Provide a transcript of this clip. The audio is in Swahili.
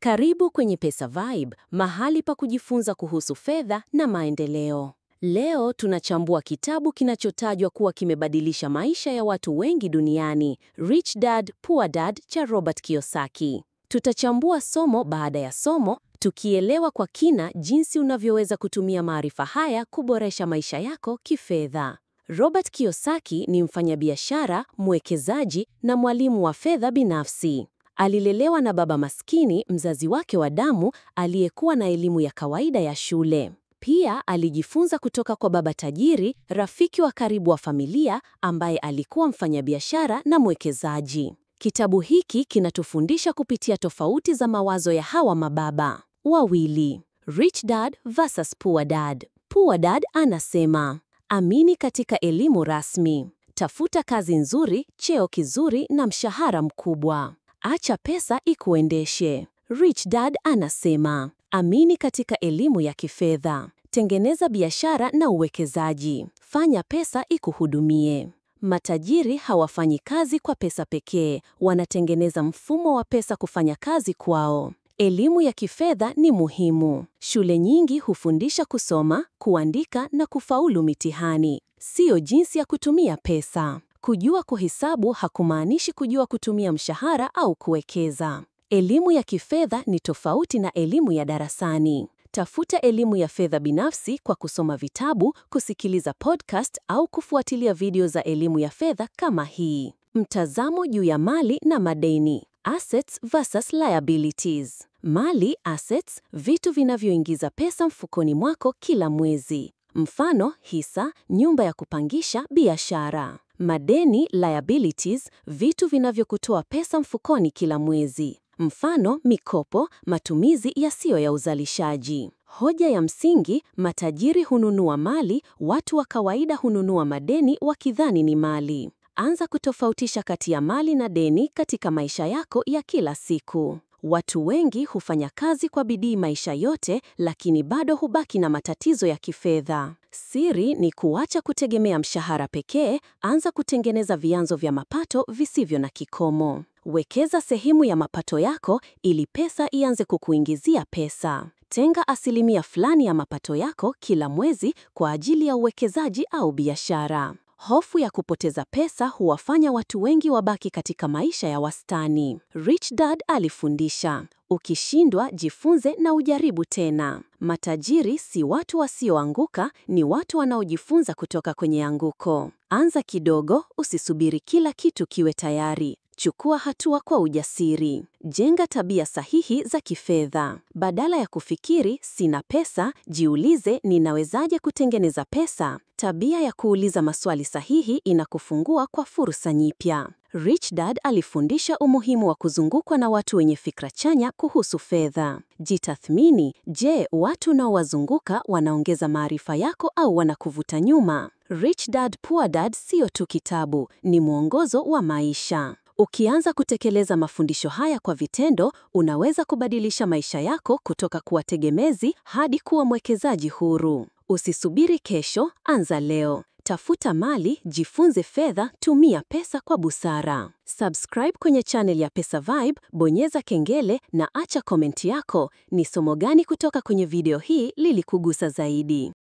Karibu kwenye Pesa Vibe, mahali pa kujifunza kuhusu fedha na maendeleo. Leo tunachambua kitabu kinachotajwa kuwa kimebadilisha maisha ya watu wengi duniani, Rich Dad, Poor Dad cha Robert Kiyosaki. Tutachambua somo baada ya somo, tukielewa kwa kina jinsi unavyoweza kutumia maarifa haya kuboresha maisha yako kifedha. Robert Kiyosaki ni mfanyabiashara, mwekezaji na mwalimu wa fedha binafsi. Alilelewa na baba maskini, mzazi wake wa damu, aliyekuwa na elimu ya kawaida ya shule. Pia alijifunza kutoka kwa baba tajiri, rafiki wa karibu wa familia, ambaye alikuwa mfanyabiashara na mwekezaji. Kitabu hiki kinatufundisha kupitia tofauti za mawazo ya hawa mababa wawili. Rich Dad versus Poor Dad. Poor Dad anasema, amini katika elimu rasmi. Tafuta kazi nzuri, cheo kizuri na mshahara mkubwa. Acha pesa ikuendeshe. Rich Dad anasema, amini katika elimu ya kifedha. Tengeneza biashara na uwekezaji. Fanya pesa ikuhudumie. Matajiri hawafanyi kazi kwa pesa pekee, wanatengeneza mfumo wa pesa kufanya kazi kwao. Elimu ya kifedha ni muhimu. Shule nyingi hufundisha kusoma, kuandika na kufaulu mitihani, sio jinsi ya kutumia pesa. Kujua kuhesabu hakumaanishi kujua kutumia mshahara au kuwekeza. Elimu ya kifedha ni tofauti na elimu ya darasani. Tafuta elimu ya fedha binafsi kwa kusoma vitabu, kusikiliza podcast au kufuatilia video za elimu ya fedha kama hii. Mtazamo juu ya mali na madeni. Assets versus liabilities. Mali, assets, vitu vinavyoingiza pesa mfukoni mwako kila mwezi. Mfano, hisa, nyumba ya kupangisha, biashara. Madeni, liabilities, vitu vinavyokutoa pesa mfukoni kila mwezi. Mfano, mikopo, matumizi yasiyo ya uzalishaji. Hoja ya msingi, matajiri hununua mali, watu wa kawaida hununua madeni wakidhani ni mali. Anza kutofautisha kati ya mali na deni katika maisha yako ya kila siku. Watu wengi hufanya kazi kwa bidii maisha yote, lakini bado hubaki na matatizo ya kifedha. Siri ni kuacha kutegemea mshahara pekee, anza kutengeneza vyanzo vya mapato visivyo na kikomo. Wekeza sehemu ya mapato yako ili pesa ianze kukuingizia pesa. Tenga asilimia fulani ya mapato yako kila mwezi kwa ajili ya uwekezaji au biashara. Hofu ya kupoteza pesa huwafanya watu wengi wabaki katika maisha ya wastani. Rich Dad alifundisha, ukishindwa jifunze na ujaribu tena. Matajiri si watu wasioanguka, ni watu wanaojifunza kutoka kwenye anguko. Anza kidogo, usisubiri kila kitu kiwe tayari. Chukua hatua kwa ujasiri. Jenga tabia sahihi za kifedha. Badala ya kufikiri sina pesa, jiulize ninawezaje kutengeneza pesa. Tabia ya kuuliza maswali sahihi inakufungua kwa fursa nyipya. Rich Dad alifundisha umuhimu wa kuzungukwa na watu wenye fikra chanya kuhusu fedha. Jitathmini, je, watu unaowazunguka wanaongeza maarifa yako au wanakuvuta nyuma? Rich Dad, Poor Dad sio tu kitabu, ni mwongozo wa maisha. Ukianza kutekeleza mafundisho haya kwa vitendo, unaweza kubadilisha maisha yako kutoka kuwa tegemezi hadi kuwa mwekezaji huru. Usisubiri kesho, anza leo. Tafuta mali, jifunze fedha, tumia pesa kwa busara. Subscribe kwenye channel ya Pesa Vibe, bonyeza kengele na acha komenti yako. Ni somo gani kutoka kwenye video hii lilikugusa zaidi?